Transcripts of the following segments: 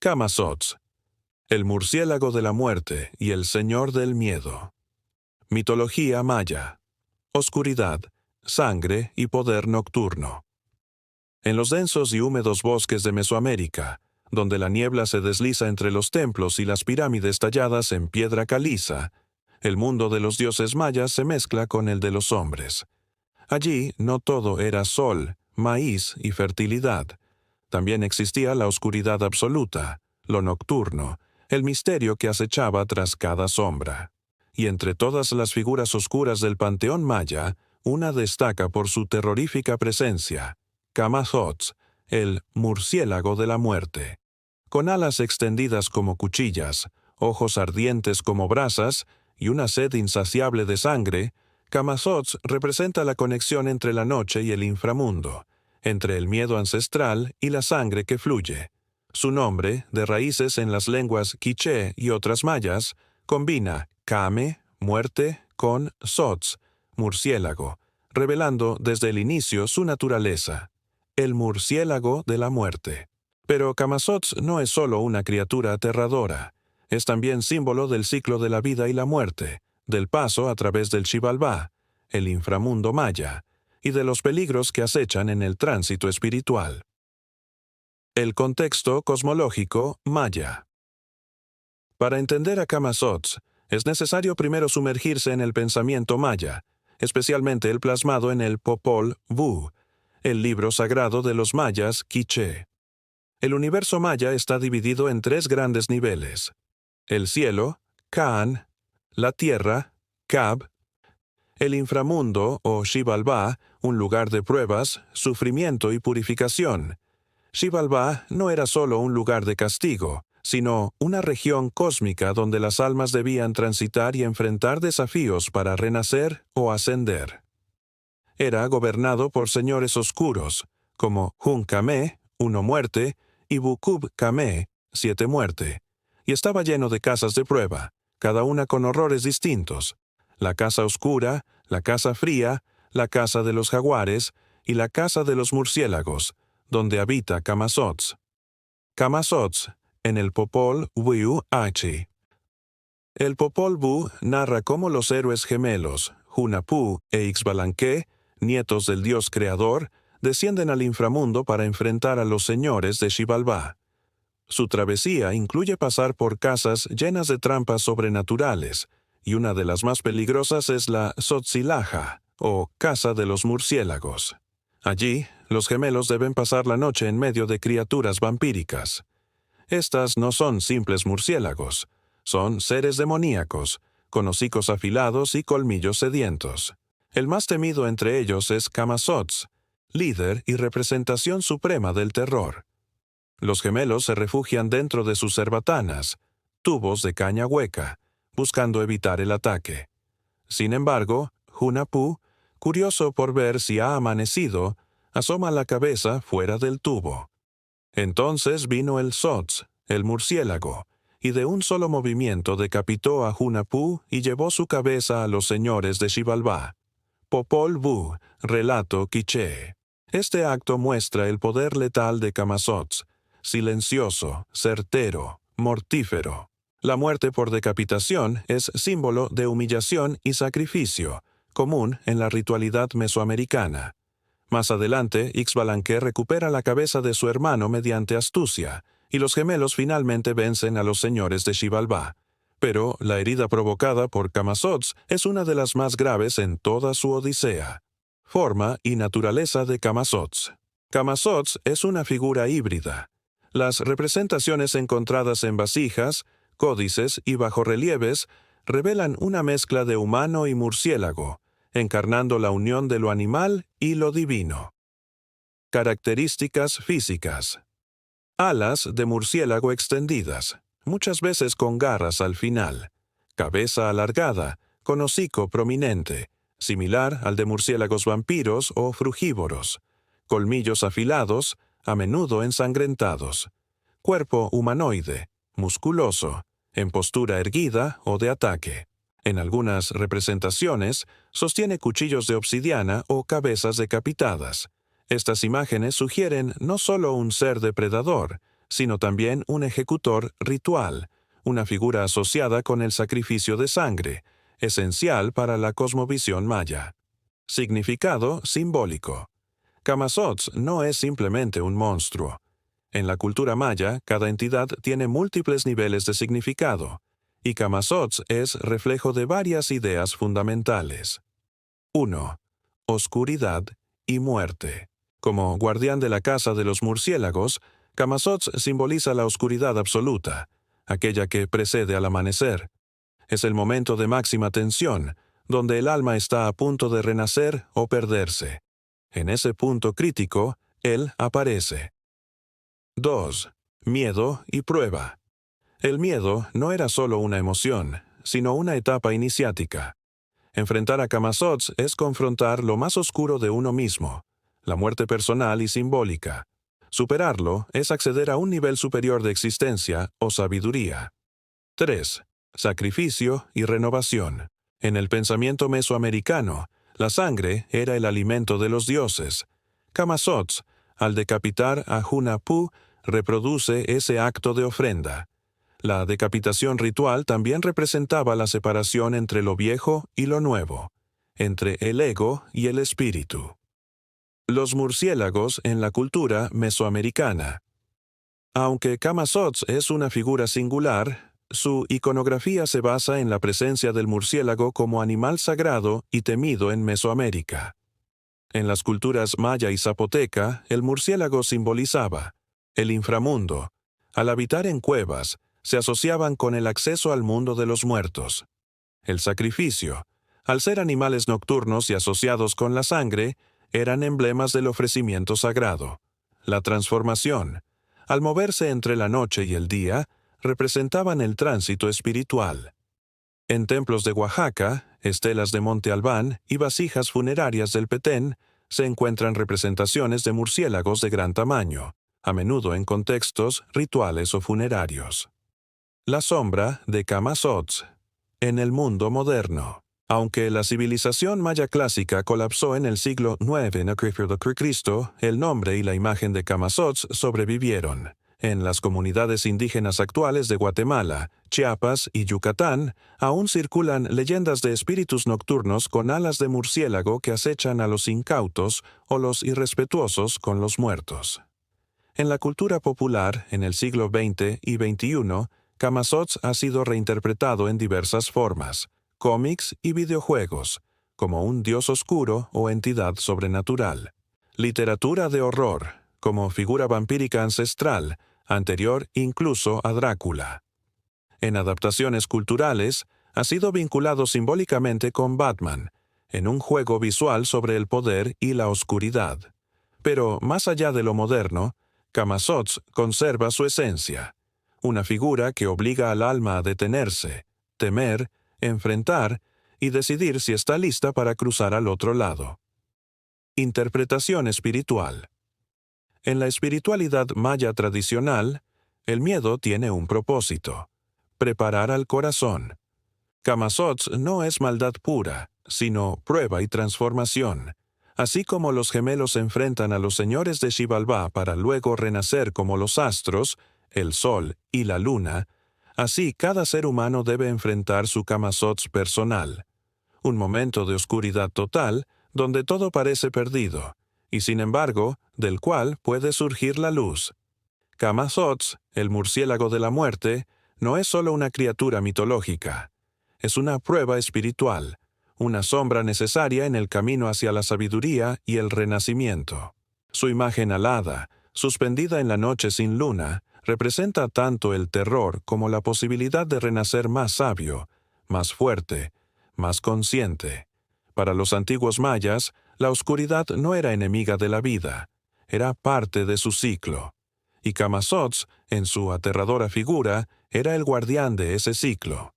Camazotz, el murciélago de la muerte y el señor del miedo. Mitología maya. Oscuridad, sangre y poder nocturno. En los densos y húmedos bosques de Mesoamérica, donde la niebla se desliza entre los templos y las pirámides talladas en piedra caliza, el mundo de los dioses mayas se mezcla con el de los hombres. Allí no todo era sol, maíz y fertilidad. También existía la oscuridad absoluta, lo nocturno, el misterio que acechaba tras cada sombra. Y entre todas las figuras oscuras del panteón maya, una destaca por su terrorífica presencia: Camazotz, el murciélago de la muerte. Con alas extendidas como cuchillas, ojos ardientes como brasas y una sed insaciable de sangre, Camazotz representa la conexión entre la noche y el inframundo, entre el miedo ancestral y la sangre que fluye. Su nombre, de raíces en las lenguas quiché y otras mayas, combina Kame, muerte, con Sotz, murciélago, revelando desde el inicio su naturaleza: el murciélago de la muerte. Pero Camazotz no es solo una criatura aterradora, es también símbolo del ciclo de la vida y la muerte, del paso a través del Xibalbá, el inframundo maya, y de los peligros que acechan en el tránsito espiritual. El contexto cosmológico maya. Para entender a Camazotz, es necesario primero sumergirse en el pensamiento maya, especialmente el plasmado en el Popol Vuh, el libro sagrado de los mayas quiché. El universo maya está dividido en tres grandes niveles: el cielo, Kaan; la tierra, Cab; el inframundo o Xibalbá, un lugar de pruebas, sufrimiento y purificación. Xibalbá no era solo un lugar de castigo, sino una región cósmica donde las almas debían transitar y enfrentar desafíos para renacer o ascender. Era gobernado por señores oscuros, como Hun-Kame, 1 muerte, y Bukub-Kame, 7 muerte, y estaba lleno de casas de prueba, cada una con horrores distintos: la casa oscura, la casa fría, la casa de los jaguares y la casa de los murciélagos, donde habita Camazotz. Camazotz, en el Popol Vuh H. El Popol Vuh narra cómo los héroes gemelos, Hunahpu e Ixbalanque, nietos del dios creador, descienden al inframundo para enfrentar a los señores de Xibalbá. Su travesía incluye pasar por casas llenas de trampas sobrenaturales, y una de las más peligrosas es la Tzotzilhaja, o Casa de los Murciélagos. Allí, los gemelos deben pasar la noche en medio de criaturas vampíricas. Estas no son simples murciélagos, son seres demoníacos, con hocicos afilados y colmillos sedientos. El más temido entre ellos es Camazotz, líder y representación suprema del terror. Los gemelos se refugian dentro de sus cerbatanas, tubos de caña hueca, buscando evitar el ataque. Sin embargo, Hunahpu, curioso por ver si ha amanecido, asoma la cabeza fuera del tubo. Entonces vino el Sotz, el murciélago, y de un solo movimiento decapitó a Hunahpu y llevó su cabeza a los señores de Xibalbá. Popol Vuh, relato quiché. Este acto muestra el poder letal de Camazotz: silencioso, certero, mortífero. La muerte por decapitación es símbolo de humillación y sacrificio, común en la ritualidad mesoamericana. Más adelante, Ixbalanque recupera la cabeza de su hermano mediante astucia, y los gemelos finalmente vencen a los señores de Xibalbá. Pero la herida provocada por Camazotz es una de las más graves en toda su odisea. Forma y naturaleza de Camazotz. Camazotz es una figura híbrida. Las representaciones encontradas en vasijas, códices y bajorrelieves revelan una mezcla de humano y murciélago, encarnando la unión de lo animal y lo divino. Características físicas. Alas de murciélago extendidas, muchas veces con garras al final. Cabeza alargada, con hocico prominente, similar al de murciélagos vampiros o frugívoros. Colmillos afilados, a menudo ensangrentados. Cuerpo humanoide, musculoso, en postura erguida o de ataque. En algunas representaciones, sostiene cuchillos de obsidiana o cabezas decapitadas. Estas imágenes sugieren no solo un ser depredador, sino también un ejecutor ritual, una figura asociada con el sacrificio de sangre, esencial para la cosmovisión maya. Significado simbólico. Camazotz no es simplemente un monstruo. En la cultura maya, cada entidad tiene múltiples niveles de significado, y Camazotz es reflejo de varias ideas fundamentales. 1. Oscuridad y muerte. Como guardián de la casa de los murciélagos, Camazotz simboliza la oscuridad absoluta, aquella que precede al amanecer. Es el momento de máxima tensión, donde el alma está a punto de renacer o perderse. En ese punto crítico, él aparece. 2. Miedo y prueba. El miedo no era solo una emoción, sino una etapa iniciática. Enfrentar a Camazotz es confrontar lo más oscuro de uno mismo, la muerte personal y simbólica. Superarlo es acceder a un nivel superior de existencia o sabiduría. 3. Sacrificio y renovación. En el pensamiento mesoamericano, la sangre era el alimento de los dioses. Camazotz, al decapitar a Hunahpu, reproduce ese acto de ofrenda. La decapitación ritual también representaba la separación entre lo viejo y lo nuevo, entre el ego y el espíritu. Los murciélagos en la cultura mesoamericana. Aunque Camazotz es una figura singular, su iconografía se basa en la presencia del murciélago como animal sagrado y temido en Mesoamérica. En las culturas maya y zapoteca, el murciélago simbolizaba el inframundo. Al habitar en cuevas, se asociaban con el acceso al mundo de los muertos. El sacrificio, al ser animales nocturnos y asociados con la sangre, eran emblemas del ofrecimiento sagrado. La transformación, al moverse entre la noche y el día, representaban el tránsito espiritual. En templos de Oaxaca, estelas de Monte Albán y vasijas funerarias del Petén se encuentran representaciones de murciélagos de gran tamaño, a menudo en contextos rituales o funerarios. La sombra de Camazotz. En el mundo moderno. Aunque la civilización maya clásica colapsó en el siglo IX a.C., el nombre y la imagen de Camazotz sobrevivieron. En las comunidades indígenas actuales de Guatemala, Chiapas y Yucatán, aún circulan leyendas de espíritus nocturnos con alas de murciélago que acechan a los incautos o los irrespetuosos con los muertos. En la cultura popular, en el siglo XX y XXI, Camazotz ha sido reinterpretado en diversas formas, cómics y videojuegos, como un dios oscuro o entidad sobrenatural. Literatura de horror, como figura vampírica ancestral, anterior incluso a Drácula. En adaptaciones culturales, ha sido vinculado simbólicamente con Batman, en un juego visual sobre el poder y la oscuridad. Pero más allá de lo moderno, Camazotz conserva su esencia, una figura que obliga al alma a detenerse, temer, enfrentar y decidir si está lista para cruzar al otro lado. Interpretación espiritual. En la espiritualidad maya tradicional, el miedo tiene un propósito: preparar al corazón. Camazotz no es maldad pura, sino prueba y transformación. Así como los gemelos enfrentan a los señores de Xibalbá para luego renacer como los astros, el sol y la luna, así cada ser humano debe enfrentar su Camazotz personal. Un momento de oscuridad total, donde todo parece perdido, y sin embargo, del cual puede surgir la luz. Camazotz, el murciélago de la muerte, no es solo una criatura mitológica. Es una prueba espiritual, una sombra necesaria en el camino hacia la sabiduría y el renacimiento. Su imagen alada, suspendida en la noche sin luna, representa tanto el terror como la posibilidad de renacer más sabio, más fuerte, más consciente. Para los antiguos mayas, la oscuridad no era enemiga de la vida, era parte de su ciclo. Y Camazotz, en su aterradora figura, era el guardián de ese ciclo,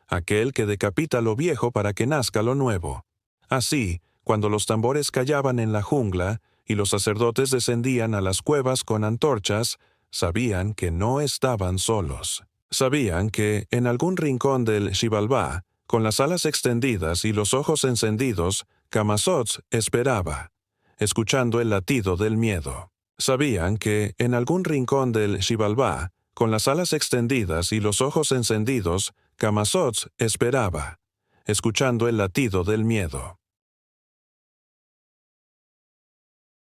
aquel que decapita lo viejo para que nazca lo nuevo. Así, cuando los tambores callaban en la jungla y los sacerdotes descendían a las cuevas con antorchas, sabían que no estaban solos. Sabían que, en algún rincón del Xibalbá, con las alas extendidas y los ojos encendidos, Camazotz esperaba, escuchando el latido del miedo. Sabían que, en algún rincón del Xibalbá, con las alas extendidas y los ojos encendidos, Camazotz esperaba, escuchando el latido del miedo.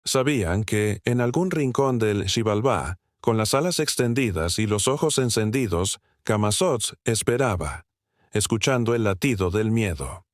Sabían que, en algún rincón del Xibalbá, con las alas extendidas y los ojos encendidos, Camazotz esperaba, escuchando el latido del miedo.